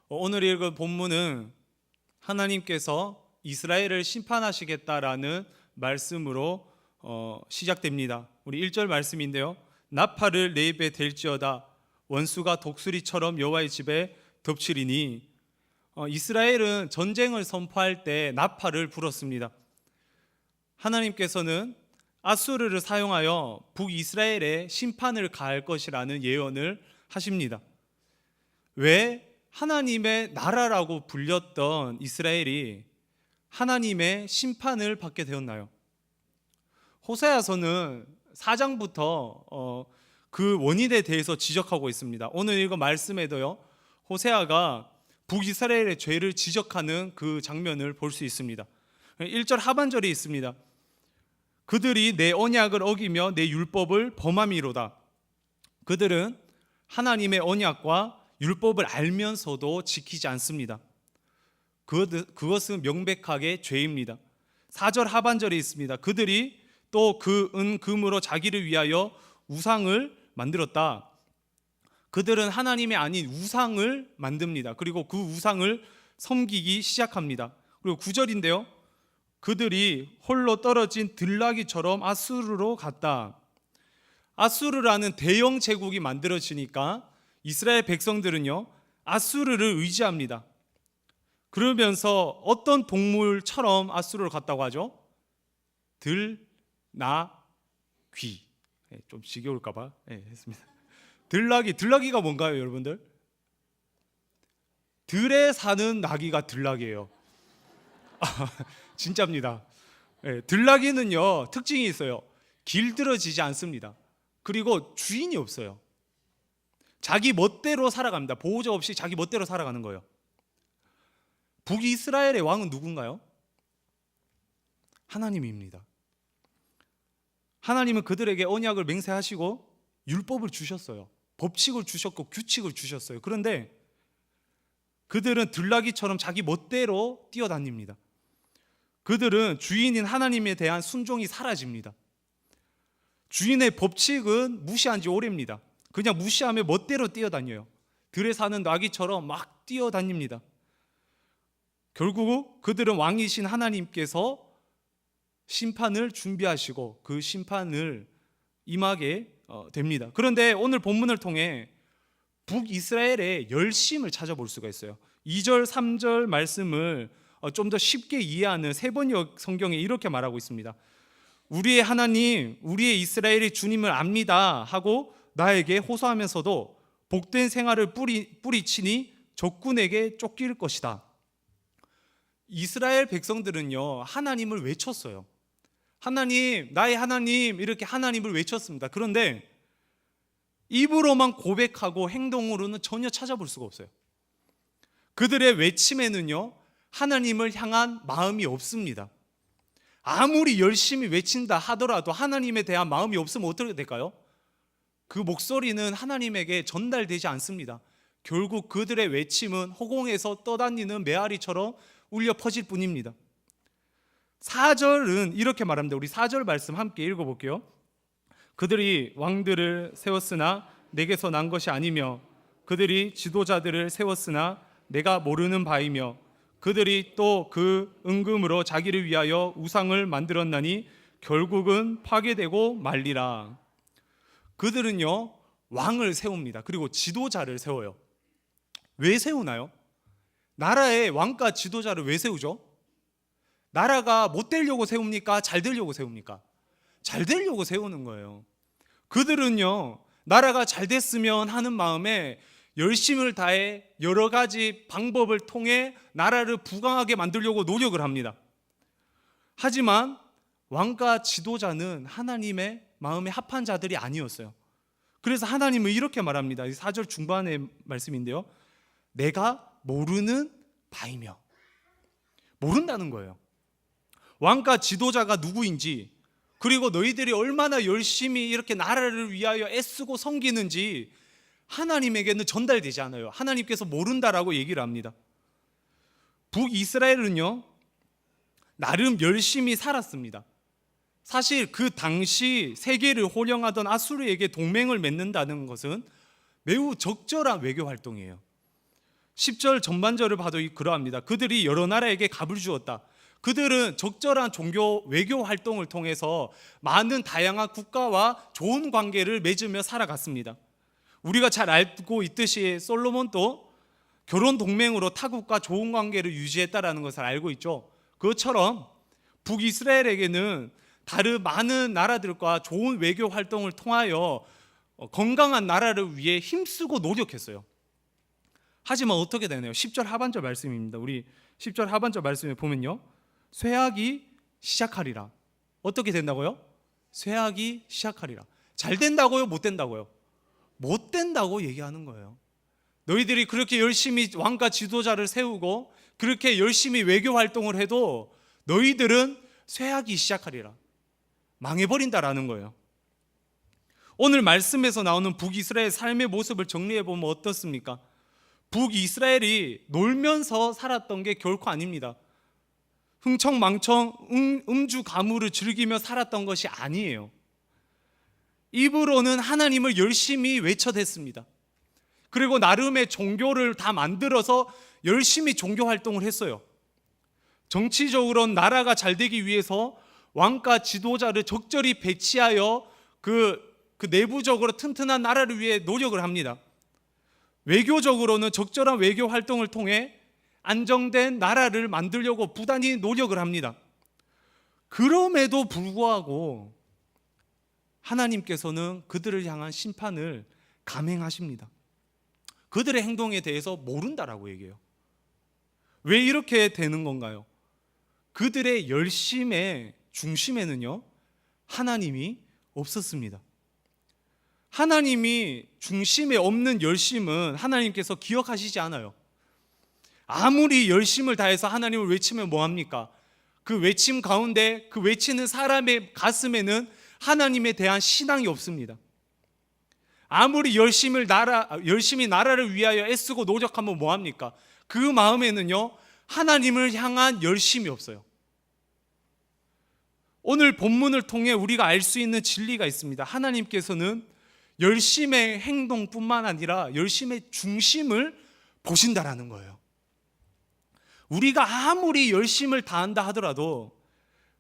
오늘 읽은 본문은 하나님께서 이스라엘을 심판하시겠다라는 말씀으로 시작됩니다. 우리 1절 말씀인데요. 나팔을 내 입에 댈지어다 원수가 독수리처럼 여호와의 집에 덮치리니. 이스라엘은 전쟁을 선포할 때 나팔을 불었습니다. 하나님께서는 아수르를 사용하여 북이스라엘에 심판을 가할 것이라는 예언을 하십니다. 왜 하나님의 나라라고 불렸던 이스라엘이 하나님의 심판을 받게 되었나요? 호세아서는 4장부터 그 원인에 대해서 지적하고 있습니다. 오늘 읽은 말씀에도요, 호세아가 북이스라엘의 죄를 지적하는 그 장면을 볼 수 있습니다. 1절 하반절에 있습니다. 그들이 내 언약을 어기며 내 율법을 범함이로다. 그들은 하나님의 언약과 율법을 알면서도 지키지 않습니다. 그것은 명백하게 죄입니다. 4절 하반절에 있습니다. 그들이 또 그 은금으로 자기를 위하여 우상을 만들었다. 그들은 하나님이 아닌 우상을 만듭니다. 그리고 그 우상을 섬기기 시작합니다. 그리고 9절인데요. 그들이 홀로 떨어진 들나귀처럼 아수르로 갔다. 아수르라는 대형 제국이 만들어지니까 이스라엘 백성들은요, 아수르를 의지합니다. 그러면서 어떤 동물처럼 아수르로 갔다고 하죠? 들나귀. 좀 지겨울까봐 했습니다. 들나귀가 뭔가요, 여러분들? 들에 사는 나귀가 들나귀예요. 진짜입니다. 들나귀는요, 특징이 있어요. 길들여지지 않습니다. 그리고 주인이 없어요. 자기 멋대로 살아갑니다. 보호자 없이 자기 멋대로 살아가는 거예요. 북이스라엘의 왕은 누군가요? 하나님입니다. 하나님은 그들에게 언약을 맹세하시고 율법을 주셨어요. 법칙을 주셨고 규칙을 주셨어요. 그런데 그들은 들나귀처럼 자기 멋대로 뛰어다닙니다. 그들은 주인인 하나님에 대한 순종이 사라집니다. 주인의 법칙은 무시한 지 오래입니다. 그냥 무시하며 멋대로 뛰어다녀요. 들에 사는 나귀처럼 막 뛰어다닙니다. 결국 그들은 왕이신 하나님께서 심판을 준비하시고 그 심판을 임하게 됩니다. 그런데 오늘 본문을 통해 북이스라엘의 열심을 찾아볼 수가 있어요. 2절, 3절 말씀을 좀 더 쉽게 이해하는 세번역 성경에 이렇게 말하고 있습니다. 우리의 하나님, 우리의 이스라엘이 주님을 압니다 하고 나에게 호소하면서도 복된 생활을 뿌리치니 적군에게 쫓길 것이다. 이스라엘 백성들은요, 하나님을 외쳤어요. 하나님, 나의 하나님, 이렇게 하나님을 외쳤습니다. 그런데 입으로만 고백하고 행동으로는 전혀 찾아볼 수가 없어요. 그들의 외침에는요, 하나님을 향한 마음이 없습니다. 아무리 열심히 외친다 하더라도 하나님에 대한 마음이 없으면 어떻게 될까요? 그 목소리는 하나님에게 전달되지 않습니다. 결국 그들의 외침은 허공에서 떠다니는 메아리처럼 울려 퍼질 뿐입니다. 4절은 이렇게 말합니다. 우리 4절 말씀 함께 읽어볼게요. 그들이 왕들을 세웠으나 내게서 난 것이 아니며 그들이 지도자들을 세웠으나 내가 모르는 바이며 그들이 또 그 은금으로 자기를 위하여 우상을 만들었나니 결국은 파괴되고 말리라. 그들은요, 왕을 세웁니다. 그리고 지도자를 세워요. 왜 세우나요? 나라의 왕과 지도자를 왜 세우죠? 나라가 못 되려고 세웁니까? 잘 되려고 세웁니까? 잘 되려고 세우는 거예요. 그들은요, 나라가 잘 됐으면 하는 마음에 열심을 다해 여러 가지 방법을 통해 나라를 부강하게 만들려고 노력을 합니다. 하지만 왕과 지도자는 하나님의 마음에 합한 자들이 아니었어요. 그래서 하나님은 이렇게 말합니다. 4절 중반의 말씀인데요. 내가 모르는 바이며. 모른다는 거예요. 왕과 지도자가 누구인지, 그리고 너희들이 얼마나 열심히 이렇게 나라를 위하여 애쓰고 섬기는지 하나님에게는 전달되지 않아요. 하나님께서 모른다라고 얘기를 합니다. 북이스라엘은요, 나름 열심히 살았습니다. 사실 그 당시 세계를 호령하던 아수르에게 동맹을 맺는다는 것은 매우 적절한 외교 활동이에요. 10절 전반절을 봐도 그러합니다. 그들이 여러 나라에게 갑을 주었다. 그들은 적절한 종교 외교 활동을 통해서 많은 다양한 국가와 좋은 관계를 맺으며 살아갔습니다. 우리가 잘 알고 있듯이 솔로몬도 결혼 동맹으로 타국과 좋은 관계를 유지했다라는 것을 알고 있죠. 그것처럼 북이스라엘에게는 다른 많은 나라들과 좋은 외교 활동을 통하여 건강한 나라를 위해 힘쓰고 노력했어요. 하지만 어떻게 되나요? 10절 하반절 말씀입니다. 우리 10절 하반절 말씀에 보면요, 쇠약이 시작하리라. 어떻게 된다고요? 쇠약이 시작하리라. 잘 된다고요? 못 된다고요? 못 된다고 얘기하는 거예요. 너희들이 그렇게 열심히 왕과 지도자를 세우고 그렇게 열심히 외교 활동을 해도 너희들은 쇠약이 시작하리라. 망해버린다라는 거예요. 오늘 말씀에서 나오는 북이스라엘 삶의 모습을 정리해 보면 어떻습니까? 북이스라엘이 놀면서 살았던 게 결코 아닙니다. 흥청망청 음주 가무를 즐기며 살았던 것이 아니에요. 입으로는 하나님을 열심히 외쳐댔습니다. 그리고 나름의 종교를 다 만들어서 열심히 종교 활동을 했어요. 정치적으로는 나라가 잘 되기 위해서 왕과 지도자를 적절히 배치하여 그 내부적으로 튼튼한 나라를 위해 노력을 합니다. 외교적으로는 적절한 외교 활동을 통해 안정된 나라를 만들려고 부단히 노력을 합니다. 그럼에도 불구하고 하나님께서는 그들을 향한 심판을 감행하십니다. 그들의 행동에 대해서 모른다라고 얘기해요. 왜 이렇게 되는 건가요? 그들의 열심의 중심에는요, 하나님이 없었습니다. 하나님이 중심에 없는 열심은 하나님께서 기억하시지 않아요. 아무리 열심을 다해서 하나님을 외치면 뭐합니까? 그 외침 가운데 그 외치는 사람의 가슴에는 하나님에 대한 신앙이 없습니다. 아무리 열심히 나라를 위하여 애쓰고 노력하면 뭐합니까? 그 마음에는요, 하나님을 향한 열심이 없어요. 오늘 본문을 통해 우리가 알 수 있는 진리가 있습니다. 하나님께서는 열심의 행동뿐만 아니라 열심의 중심을 보신다라는 거예요. 우리가 아무리 열심을 다한다 하더라도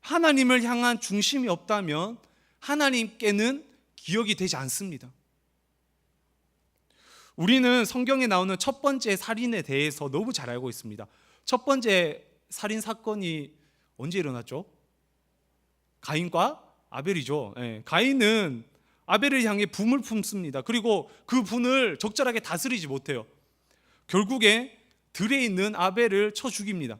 하나님을 향한 중심이 없다면 하나님께는 기억이 되지 않습니다. 우리는 성경에 나오는 첫 번째 살인에 대해서 너무 잘 알고 있습니다. 첫 번째 살인 사건이 언제 일어났죠? 가인과 아벨이죠. 가인은 아벨을 향해 분을 품습니다. 그리고 그 분을 적절하게 다스리지 못해요. 결국에 들에 있는 아벨을 쳐 죽입니다.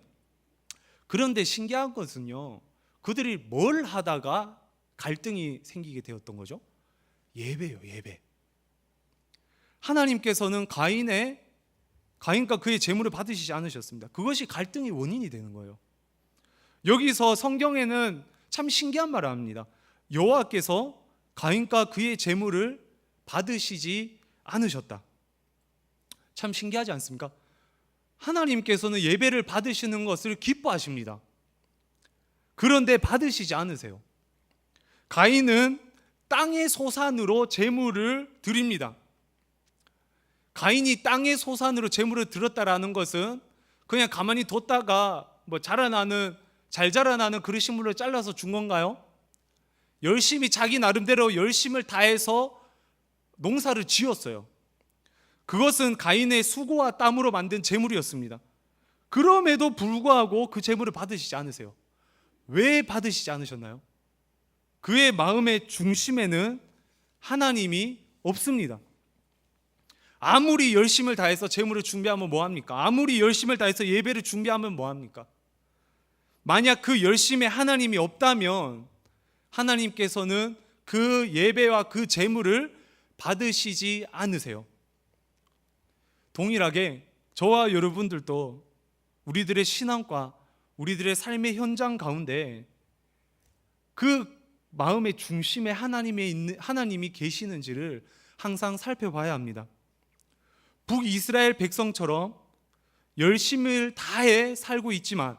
그런데 신기한 것은요, 그들이 뭘 하다가 갈등이 생기게 되었던 거죠? 예배요, 예배. 하나님께서는 가인과 그의 재물을 받으시지 않으셨습니다. 그것이 갈등의 원인이 되는 거예요. 여기서 성경에는 참 신기한 말을 합니다. 여호와께서 가인과 그의 재물을 받으시지 않으셨다. 참 신기하지 않습니까? 하나님께서는 예배를 받으시는 것을 기뻐하십니다. 그런데 받으시지 않으세요. 가인은 땅의 소산으로 재물을 드립니다. 가인이 땅의 소산으로 재물을 드렸다라는 것은 그냥 가만히 뒀다가 잘 자라나는 그릇 식물을 잘라서 준 건가요? 열심히 자기 나름대로 열심을 다해서 농사를 지었어요. 그것은 가인의 수고와 땀으로 만든 재물이었습니다. 그럼에도 불구하고 그 재물을 받으시지 않으세요. 왜 받으시지 않으셨나요? 그의 마음의 중심에는 하나님이 없습니다. 아무리 열심을 다해서 재물을 준비하면 뭐합니까? 아무리 열심을 다해서 예배를 준비하면 뭐합니까? 만약 그 열심에 하나님이 없다면 하나님께서는 그 예배와 그 재물을 받으시지 않으세요. 동일하게 저와 여러분들도 우리들의 신앙과 우리들의 삶의 현장 가운데 그 마음의 중심에 하나님이 계시는지를 항상 살펴봐야 합니다. 북이스라엘 백성처럼 열심을 다해 살고 있지만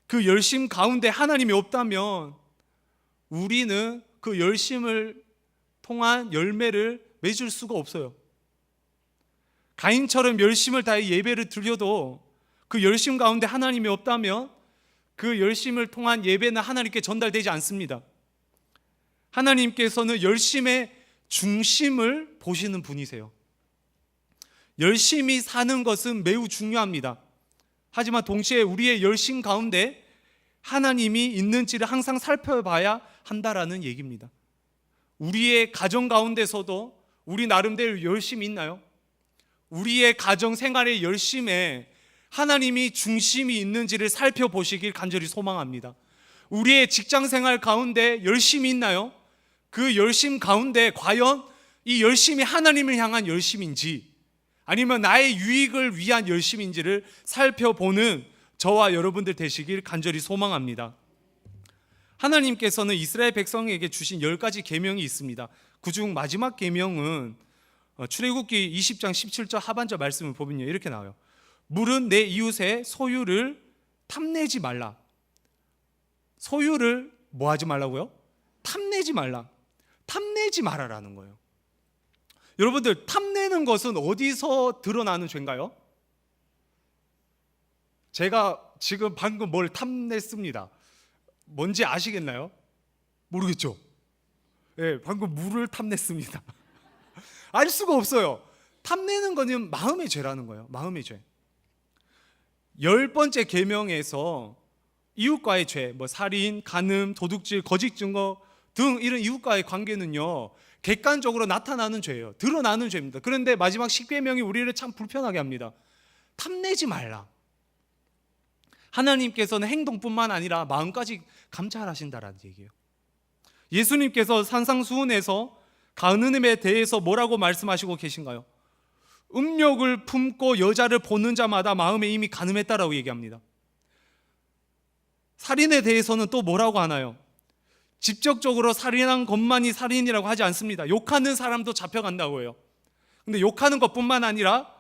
그 열심 가운데 하나님이 없다면 우리는 그 열심을 통한 열매를 맺을 수가 없어요. 가인처럼 열심을 다해 예배를 드려도 그 열심 가운데 하나님이 없다면 그 열심을 통한 예배는 하나님께 전달되지 않습니다. 하나님께서는 열심의 중심을 보시는 분이세요. 열심히 사는 것은 매우 중요합니다. 하지만 동시에 우리의 열심 가운데 하나님이 있는지를 항상 살펴봐야 한다라는 얘기입니다. 우리의 가정 가운데서도 우리 나름대로 열심이 있나요? 우리의 가정 생활의 열심에 하나님이 중심이 있는지를 살펴보시길 간절히 소망합니다. 우리의 직장 생활 가운데 열심이 있나요? 그 열심 가운데 과연 이 열심이 하나님을 향한 열심인지 아니면 나의 유익을 위한 열심인지를 살펴보는 저와 여러분들 되시길 간절히 소망합니다. 하나님께서는 이스라엘 백성에게 주신 10가지 계명이 있습니다. 그중 마지막 계명은 출애굽기 20장 17절 하반절 말씀을 보면요, 이렇게 나와요. 물은 내 이웃의 소유를 탐내지 말라. 소유를 뭐 하지 말라고요? 탐내지 말라. 탐내지 말아라는 거예요. 여러분들, 탐내는 것은 어디서 드러나는 죄인가요? 제가 지금 방금 뭘 탐냈습니다. 뭔지 아시겠나요? 모르겠죠? 네, 방금 물을 탐냈습니다. 알 수가 없어요. 탐내는 거는 마음의 죄라는 거예요. 마음의 죄. 10번째 계명에서 이웃과의 죄, 살인, 간음, 도둑질, 거짓 증거 등 이런 이웃과의 관계는요, 객관적으로 나타나는 죄예요. 드러나는 죄입니다. 그런데 마지막 10계명이 우리를 참 불편하게 합니다. 탐내지 말라. 하나님께서는 행동뿐만 아니라 마음까지 감찰하신다라는 얘기예요. 예수님께서 산상수훈에서 가늠에 대해서 뭐라고 말씀하시고 계신가요? 음욕을 품고 여자를 보는 자마다 마음에 이미 간음했다라고 얘기합니다. 살인에 대해서는 또 뭐라고 하나요? 직접적으로 살인한 것만이 살인이라고 하지 않습니다. 욕하는 사람도 잡혀간다고 해요. 근데 욕하는 것뿐만 아니라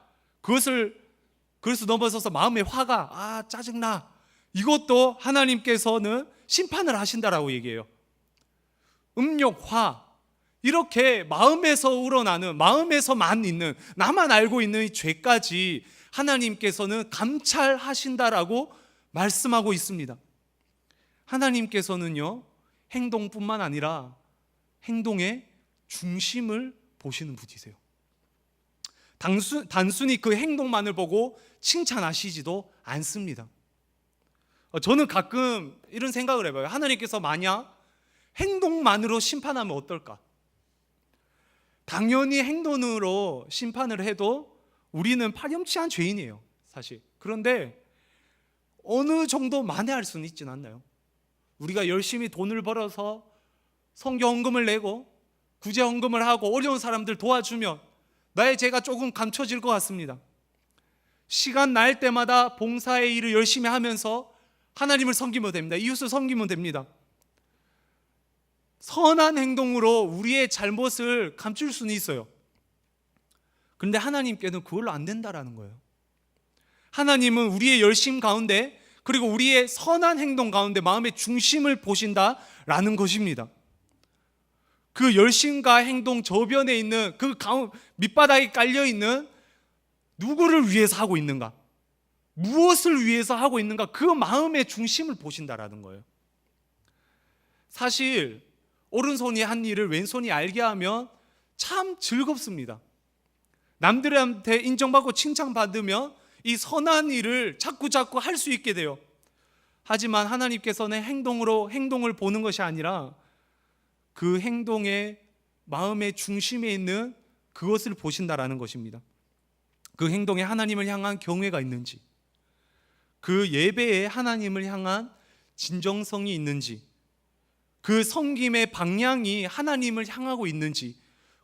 그것을 넘어서서 마음의 화가 짜증나, 이것도 하나님께서는 심판을 하신다라고 얘기해요. 음욕, 화, 이렇게 마음에서 우러나는, 마음에서만 있는, 나만 알고 있는 이 죄까지 하나님께서는 감찰하신다라고 말씀하고 있습니다. 하나님께서는요, 행동뿐만 아니라 행동의 중심을 보시는 분이세요. 단순히 그 행동만을 보고 칭찬하시지도 않습니다. 저는 가끔 이런 생각을 해봐요. 하나님께서 만약 행동만으로 심판하면 어떨까? 당연히 행동으로 심판을 해도 우리는 파렴치한 죄인이에요, 사실. 그런데 어느 정도 만회할 수는 있진 않나요? 우리가 열심히 돈을 벌어서 성교 헌금을 내고 구제 헌금을 하고 어려운 사람들 도와주면 나의 죄가 조금 감춰질 것 같습니다. 시간 날 때마다 봉사의 일을 열심히 하면서 하나님을 섬기면 됩니다. 이웃을 섬기면 됩니다. 선한 행동으로 우리의 잘못을 감출 수는 있어요. 그런데 하나님께는 그걸로 안 된다라는 거예요. 하나님은 우리의 열심 가운데, 그리고 우리의 선한 행동 가운데 마음의 중심을 보신다라는 것입니다. 그 열심과 행동 저변에 있는 그 밑바닥에 깔려있는 누구를 위해서 하고 있는가, 무엇을 위해서 하고 있는가, 그 마음의 중심을 보신다라는 거예요. 사실 오른손이 한 일을 왼손이 알게 하면 참 즐겁습니다. 남들한테 인정받고 칭찬받으면 이 선한 일을 자꾸 할 수 있게 돼요. 하지만 하나님께서는 행동을 보는 것이 아니라 그 행동의 마음의 중심에 있는 그것을 보신다라는 것입니다. 그 행동에 하나님을 향한 경외가 있는지, 그 예배에 하나님을 향한 진정성이 있는지, 그 섬김의 방향이 하나님을 향하고 있는지,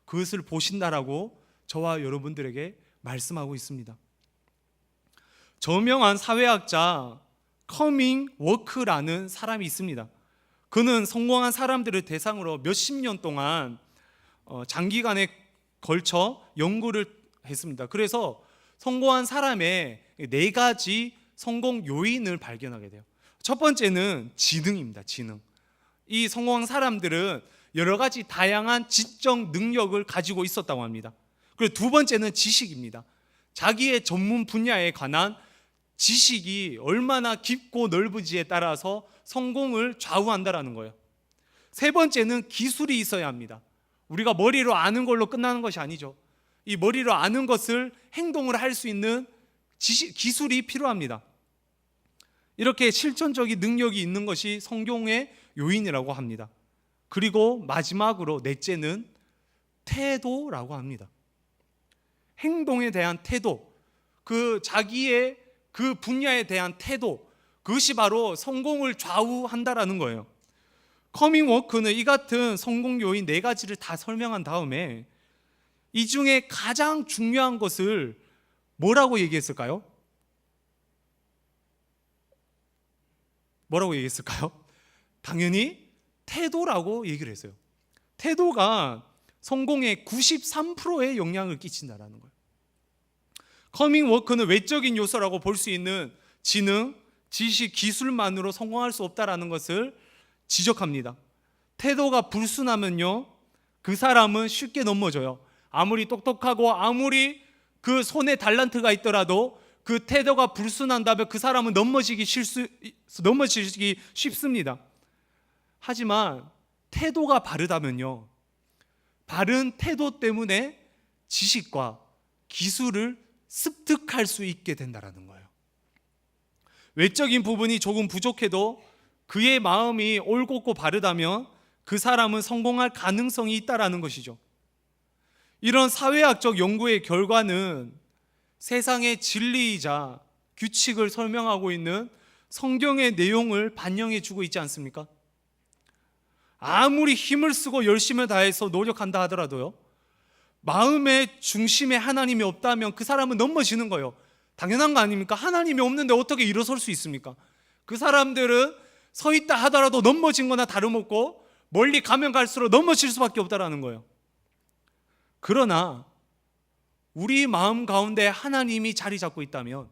그것을 보신다라고 저와 여러분들에게 말씀하고 있습니다. 저명한 사회학자 커밍 워크라는 사람이 있습니다. 그는 성공한 사람들을 대상으로 몇십 년 동안 장기간에 걸쳐 연구를 했습니다. 그래서 성공한 사람의 4가지 성공 요인을 발견하게 돼요. 첫 번째는 지능입니다. 지능. 이 성공한 사람들은 여러 가지 다양한 지적 능력을 가지고 있었다고 합니다. 그리고 두 번째는 지식입니다. 자기의 전문 분야에 관한 지식이 얼마나 깊고 넓은지에 따라서 성공을 좌우한다라는 거예요. 세 번째는 기술이 있어야 합니다. 우리가 머리로 아는 걸로 끝나는 것이 아니죠. 이 머리로 아는 것을 행동을 할 수 있는 기술이 필요합니다. 이렇게 실천적인 능력이 있는 것이 성공의 요인이라고 합니다. 그리고 마지막으로 넷째는 태도라고 합니다. 행동에 대한 태도, 자기의 그 분야에 대한 태도, 그것이 바로 성공을 좌우한다라는 거예요. 커밍워크는 이 같은 성공 요인 4가지를 다 설명한 다음에 이 중에 가장 중요한 것을 뭐라고 얘기했을까요? 뭐라고 얘기했을까요? 당연히 태도라고 얘기를 했어요. 태도가 성공의 93%의 영향을 끼친다라는 거예요. 커밍워크는 외적인 요소라고 볼 수 있는 지능, 지식, 기술만으로 성공할 수 없다라는 것을 지적합니다. 태도가 불순하면요, 그 사람은 쉽게 넘어져요. 아무리 똑똑하고 아무리 그 손에 달란트가 있더라도 그 태도가 불순한다면 그 사람은 넘어지기 쉽습니다. 하지만 태도가 바르다면요, 바른 태도 때문에 지식과 기술을 습득할 수 있게 된다는 거예요. 외적인 부분이 조금 부족해도 그의 마음이 올곧고 바르다면 그 사람은 성공할 가능성이 있다라는 것이죠. 이런 사회학적 연구의 결과는 세상의 진리이자 규칙을 설명하고 있는 성경의 내용을 반영해 주고 있지 않습니까? 아무리 힘을 쓰고 열심을 다해서 노력한다 하더라도요, 마음의 중심에 하나님이 없다면 그 사람은 넘어지는 거예요. 당연한 거 아닙니까? 하나님이 없는데 어떻게 일어설 수 있습니까? 그 사람들은 서 있다 하더라도 넘어진 거나 다름없고 멀리 가면 갈수록 넘어질 수밖에 없다라는 거예요. 그러나 우리 마음 가운데 하나님이 자리 잡고 있다면,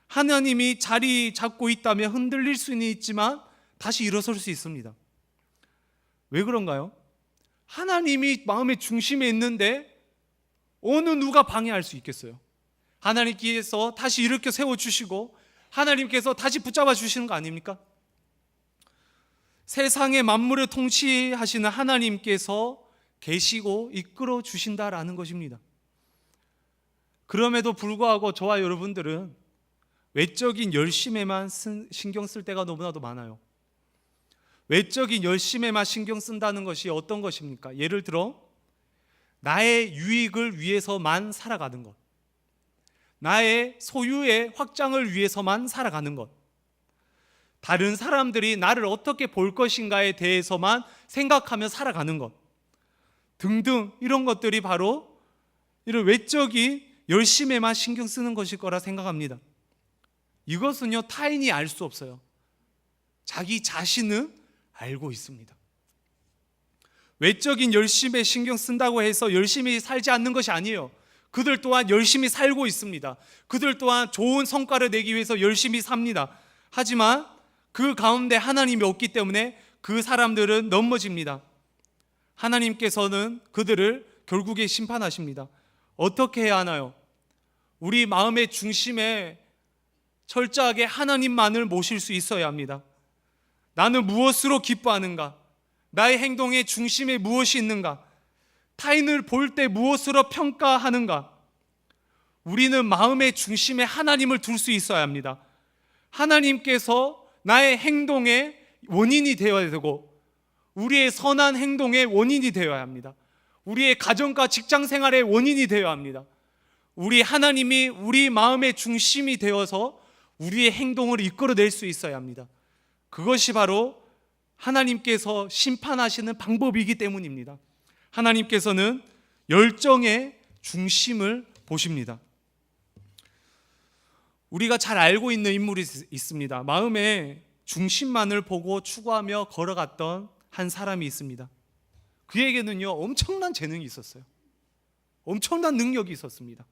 하나님이 자리 잡고 있다면 흔들릴 수는 있지만 다시 일어설 수 있습니다. 왜 그런가요? 하나님이 마음의 중심에 있는데 어느 누가 방해할 수 있겠어요? 하나님께서 다시 일으켜 세워주시고 하나님께서 다시 붙잡아 주시는 거 아닙니까? 세상의 만물을 통치하시는 하나님께서 계시고 이끌어 주신다라는 것입니다. 그럼에도 불구하고 저와 여러분들은 외적인 열심에만 신경 쓸 때가 너무나도 많아요. 외적인 열심에만 신경 쓴다는 것이 어떤 것입니까? 예를 들어 나의 유익을 위해서만 살아가는 것, 나의 소유의 확장을 위해서만 살아가는 것, 다른 사람들이 나를 어떻게 볼 것인가에 대해서만 생각하며 살아가는 것 등등, 이런 것들이 바로 이런 외적인 열심에만 신경 쓰는 것일 거라 생각합니다. 이것은요, 타인이 알 수 없어요. 자기 자신은 알고 있습니다. 외적인 열심에 신경 쓴다고 해서 열심히 살지 않는 것이 아니에요. 그들 또한 열심히 살고 있습니다. 그들 또한 좋은 성과를 내기 위해서 열심히 삽니다. 하지만 그 가운데 하나님이 없기 때문에 그 사람들은 넘어집니다. 하나님께서는 그들을 결국에 심판하십니다. 어떻게 해야 하나요? 우리 마음의 중심에 철저하게 하나님만을 모실 수 있어야 합니다. 나는 무엇으로 기뻐하는가? 나의 행동의 중심에 무엇이 있는가? 타인을 볼 때 무엇으로 평가하는가? 우리는 마음의 중심에 하나님을 둘 수 있어야 합니다. 하나님께서 나의 행동의 원인이 되어야 되고 우리의 선한 행동의 원인이 되어야 합니다. 우리의 가정과 직장 생활의 원인이 되어야 합니다. 우리 하나님이 우리 마음의 중심이 되어서 우리의 행동을 이끌어낼 수 있어야 합니다. 그것이 바로 하나님께서 심판하시는 방법이기 때문입니다. 하나님께서는 열정의 중심을 보십니다. 우리가 잘 알고 있는 인물이 있습니다. 마음의 중심만을 보고 추구하며 걸어갔던 한 사람이 있습니다. 그에게는요, 엄청난 재능이 있었어요. 엄청난 능력이 있었습니다.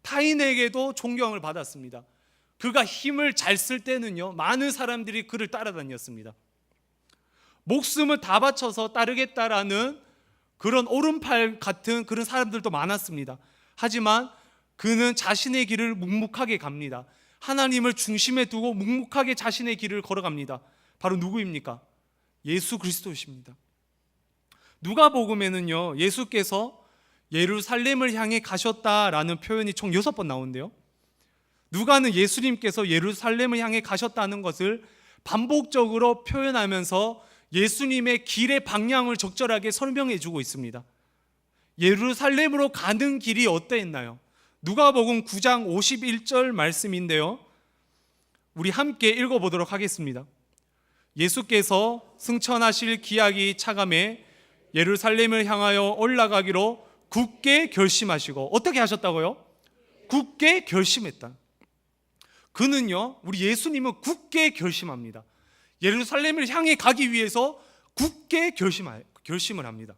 타인에게도 존경을 받았습니다. 그가 힘을 잘 쓸 때는요, 많은 사람들이 그를 따라다녔습니다. 목숨을 다 바쳐서 따르겠다라는 그런 오른팔 같은 그런 사람들도 많았습니다. 하지만 그는 자신의 길을 묵묵하게 갑니다. 하나님을 중심에 두고 묵묵하게 자신의 길을 걸어갑니다. 바로 누구입니까? 예수 그리스도이십니다. 누가복음에는요, 예수께서 예루살렘을 향해 가셨다라는 표현이 총 6번 나오는데요, 누가는 예수님께서 예루살렘을 향해 가셨다는 것을 반복적으로 표현하면서 예수님의 길의 방향을 적절하게 설명해 주고 있습니다. 예루살렘으로 가는 길이 어떠했나요? 누가복음 9장 51절 말씀인데요, 우리 함께 읽어보도록 하겠습니다. 예수께서 승천하실 기약이 차감해 예루살렘을 향하여 올라가기로 굳게 결심하시고, 어떻게 하셨다고요? 굳게 결심했다. 그는요, 우리 예수님은 굳게 결심합니다. 예루살렘을 향해 가기 위해서 굳게 결심을 합니다.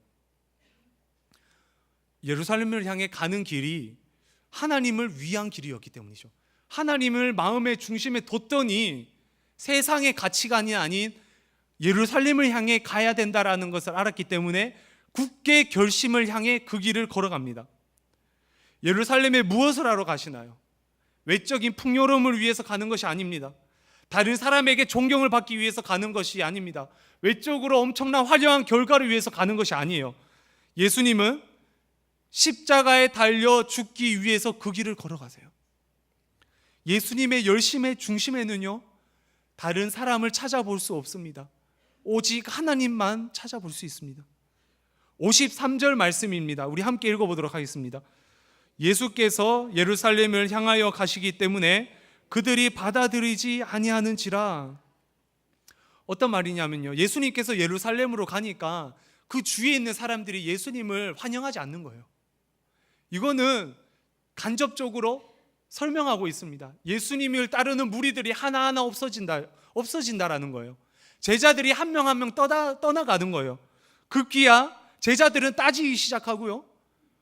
예루살렘을 향해 가는 길이 하나님을 위한 길이었기 때문이죠. 하나님을 마음의 중심에 뒀더니 세상의 가치관이 아닌 예루살렘을 향해 가야 된다라는 것을 알았기 때문에 굳게 결심을 향해 그 길을 걸어갑니다. 예루살렘에 무엇을 하러 가시나요? 외적인 풍요로움을 위해서 가는 것이 아닙니다. 다른 사람에게 존경을 받기 위해서 가는 것이 아닙니다. 외적으로 엄청난 화려한 결과를 위해서 가는 것이 아니에요. 예수님은 십자가에 달려 죽기 위해서 그 길을 걸어가세요. 예수님의 열심의 중심에는요, 다른 사람을 찾아볼 수 없습니다. 오직 하나님만 찾아볼 수 있습니다. 53절 말씀입니다. 우리 함께 읽어보도록 하겠습니다. 예수께서 예루살렘을 향하여 가시기 때문에 그들이 받아들이지 아니하는지라. 어떤 말이냐면요, 예수님께서 예루살렘으로 가니까 그 주위에 있는 사람들이 예수님을 환영하지 않는 거예요. 이거는 간접적으로 설명하고 있습니다. 예수님을 따르는 무리들이 하나하나 없어진다라는 거예요. 제자들이 한 명 한 명 떠나가는 거예요. 급기야 제자들은 따지기 시작하고요,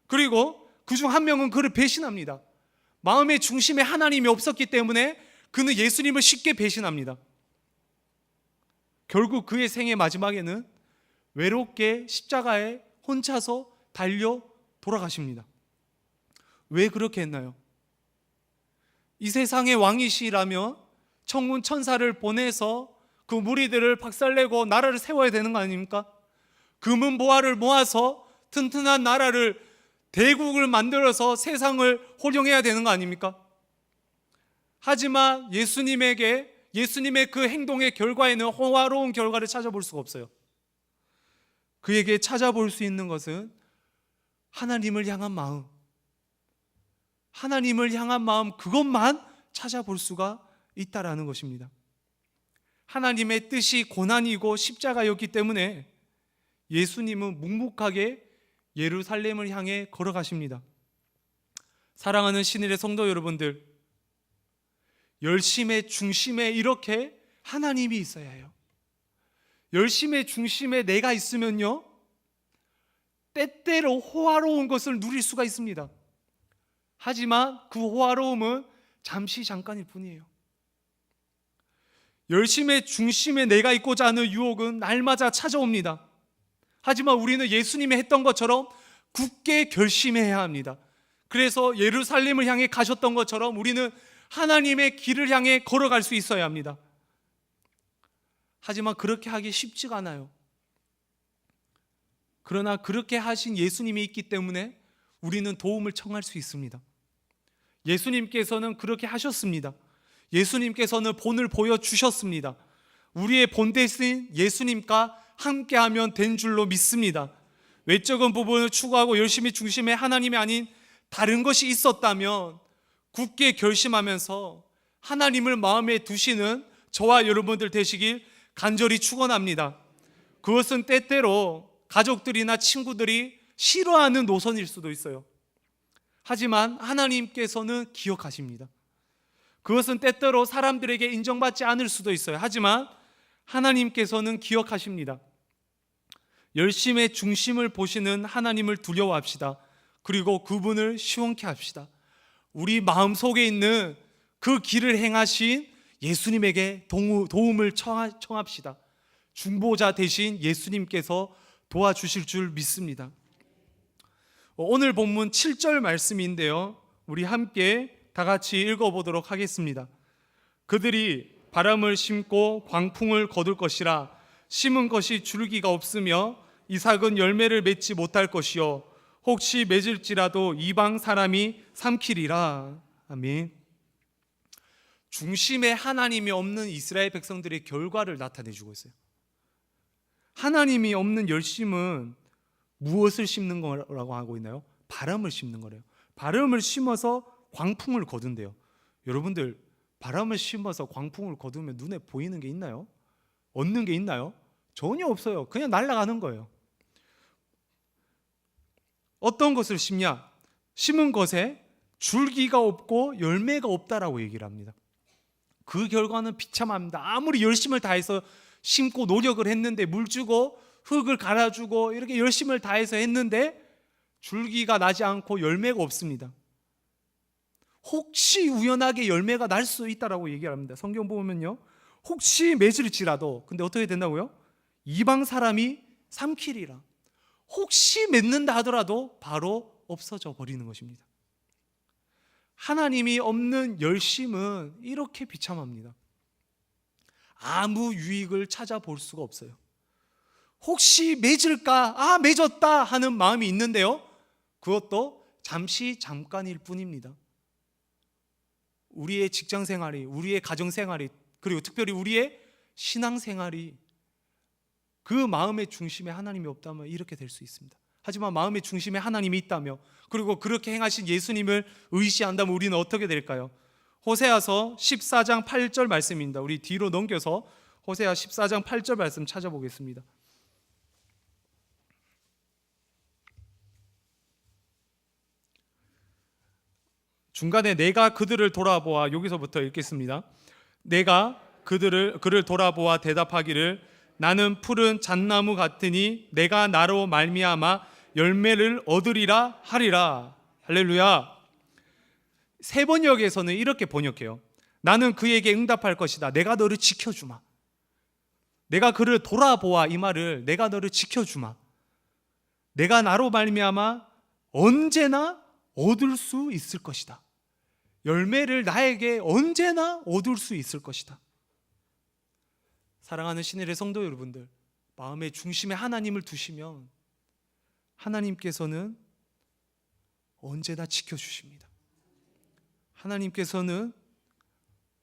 그리고 그중 한 명은 그를 배신합니다. 마음의 중심에 하나님이 없었기 때문에 그는 예수님을 쉽게 배신합니다. 결국 그의 생의 마지막에는 외롭게 십자가에 혼자서 달려 돌아가십니다. 왜 그렇게 했나요? 이 세상의 왕이시라면 천군 천사를 보내서 그 무리들을 박살내고 나라를 세워야 되는 거 아닙니까? 금은 보화를 모아서 튼튼한 나라를, 대국을 만들어서 세상을 호령해야 되는 거 아닙니까? 하지만 예수님의 그 행동의 결과에는 호화로운 결과를 찾아볼 수가 없어요. 그에게 찾아볼 수 있는 것은 하나님을 향한 마음, 그것만 찾아볼 수가 있다라는 것입니다. 하나님의 뜻이 고난이고 십자가였기 때문에 예수님은 묵묵하게 예루살렘을 향해 걸어가십니다. 사랑하는 신일의 성도 여러분들, 열심의 중심에 이렇게 하나님이 있어야 해요. 열심의 중심에 내가 있으면요, 때때로 호화로운 것을 누릴 수가 있습니다. 하지만 그 호화로움은 잠깐일 뿐이에요. 열심의 중심에 내가 있고자 하는 유혹은 날마다 찾아옵니다. 하지만 우리는 예수님이 했던 것처럼 굳게 결심해야 합니다. 그래서 예루살렘을 향해 가셨던 것처럼 우리는 하나님의 길을 향해 걸어갈 수 있어야 합니다. 하지만 그렇게 하기 쉽지가 않아요. 그러나 그렇게 하신 예수님이 있기 때문에 우리는 도움을 청할 수 있습니다. 예수님께서는 그렇게 하셨습니다. 예수님께서는 본을 보여주셨습니다. 우리의 본대신 예수님과 함께하면 된 줄로 믿습니다. 외적인 부분을 추구하고 열심히 중심에 하나님이 아닌 다른 것이 있었다면 굳게 결심하면서 하나님을 마음에 두시는 저와 여러분들 되시길 간절히 축원합니다. 그것은 때때로 가족들이나 친구들이 싫어하는 노선일 수도 있어요. 하지만 하나님께서는 기억하십니다. 그것은 때때로 사람들에게 인정받지 않을 수도 있어요. 하지만 하나님께서는 기억하십니다. 열심의 중심을 보시는 하나님을 두려워합시다. 그리고 그분을 시원케 합시다. 우리 마음속에 있는 그 길을 행하신 예수님에게 도움을 청합시다. 중보자 대신 예수님께서 도와주실 줄 믿습니다. 오늘 본문 7절 말씀인데요, 우리 함께 다 같이 읽어보도록 하겠습니다. 그들이 바람을 심고 광풍을 거둘 것이라. 심은 것이 줄기가 없으며 이삭은 열매를 맺지 못할 것이요 혹시 맺을지라도 이방 사람이 삼키리라. 아멘. 중심에 하나님이 없는 이스라엘 백성들의 결과를 나타내주고 있어요. 하나님이 없는 열심은 무엇을 심는 거라고 하고 있나요? 바람을 심는 거래요. 바람을 심어서 광풍을 거둔대요. 여러분들, 바람을 심어서 광풍을 거두면 눈에 보이는 게 있나요? 얻는 게 있나요? 전혀 없어요. 그냥 날아가는 거예요. 어떤 것을 심냐? 심은 것에 줄기가 없고 열매가 없다라고 얘기를 합니다. 그 결과는 비참합니다. 아무리 열심을 다해서 심고 노력을 했는데, 물 주고 흙을 갈아주고 이렇게 열심을 다해서 했는데 줄기가 나지 않고 열매가 없습니다. 혹시 우연하게 열매가 날 수 있다라고 얘기를 합니다. 성경 보면요, 혹시 맺을지라도, 근데 어떻게 된다고요? 이방 사람이 삼키리라. 혹시 맺는다 하더라도 바로 없어져 버리는 것입니다. 하나님이 없는 열심은 이렇게 비참합니다. 아무 유익을 찾아볼 수가 없어요. 혹시 맺을까? 맺었다 하는 마음이 있는데요, 그것도 잠시 잠깐일 뿐입니다. 우리의 직장생활이, 우리의 가정생활이, 그리고 특별히 우리의 신앙생활이 그 마음의 중심에 하나님이 없다면 이렇게 될 수 있습니다. 하지만 마음의 중심에 하나님이 있다며, 그리고 그렇게 행하신 예수님을 의지한다면 우리는 어떻게 될까요? 호세아서 14장 8절 말씀입니다. 우리 뒤로 넘겨서 호세아 14장 8절 말씀 찾아보겠습니다. 중간에 내가 그들을 돌아보아, 여기서부터 읽겠습니다. 내가 그를 돌아보아 대답하기를 나는 푸른 잣나무 같으니 내가 나로 말미암아 열매를 얻으리라 하리라. 할렐루야. 세 번역에서는 이렇게 번역해요. 나는 그에게 응답할 것이다. 내가 너를 지켜주마. 내가 그를 돌아보아, 이 말을 내가 너를 지켜주마. 내가 나로 말미암아 언제나 얻을 수 있을 것이다. 열매를 나에게 언제나 얻을 수 있을 것이다. 사랑하는 신일의 성도 여러분들, 마음의 중심에 하나님을 두시면 하나님께서는 언제나 지켜주십니다. 하나님께서는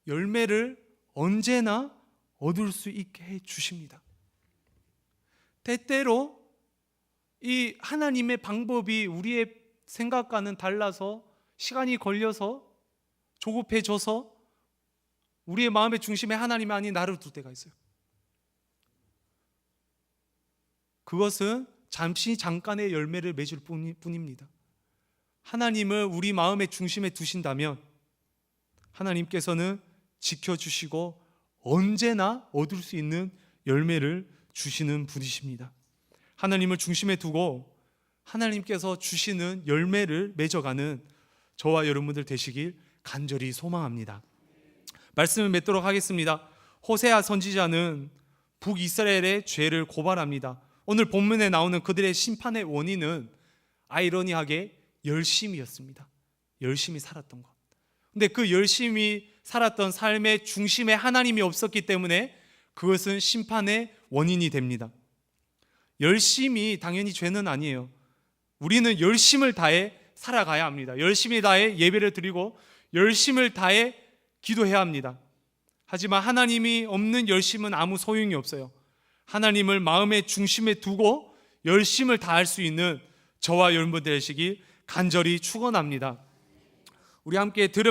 열매를 언제나 얻을 수 있게 해주십니다. 때때로 이 하나님의 방법이 우리의 생각과는 달라서, 시간이 걸려서, 조급해져서 우리의 마음의 중심에 하나님이 아닌 나를 둘 때가 있어요. 그것은 잠시 잠깐의 열매를 맺을 뿐입니다. 하나님을 우리 마음의 중심에 두신다면 하나님께서는 지켜주시고 언제나 얻을 수 있는 열매를 주시는 분이십니다. 하나님을 중심에 두고 하나님께서 주시는 열매를 맺어가는 저와 여러분들 되시길 간절히 소망합니다. 말씀을 맺도록 하겠습니다. 호세아 선지자는 북이스라엘의 죄를 고발합니다. 오늘 본문에 나오는 그들의 심판의 원인은 아이러니하게 열심이었습니다. 열심히 살았던 것. 근데 그 열심히 살았던 삶의 중심에 하나님이 없었기 때문에 그것은 심판의 원인이 됩니다. 열심이 당연히 죄는 아니에요. 우리는 열심을 다해 살아가야 합니다. 열심히 다해 예배를 드리고 열심을 다해 기도해야 합니다. 하지만 하나님이 없는 열심은 아무 소용이 없어요. 하나님을 마음의 중심에 두고 열심을 다할 수 있는 저와 여러분 되시기 간절히 축원합니다. 우리 함께 들음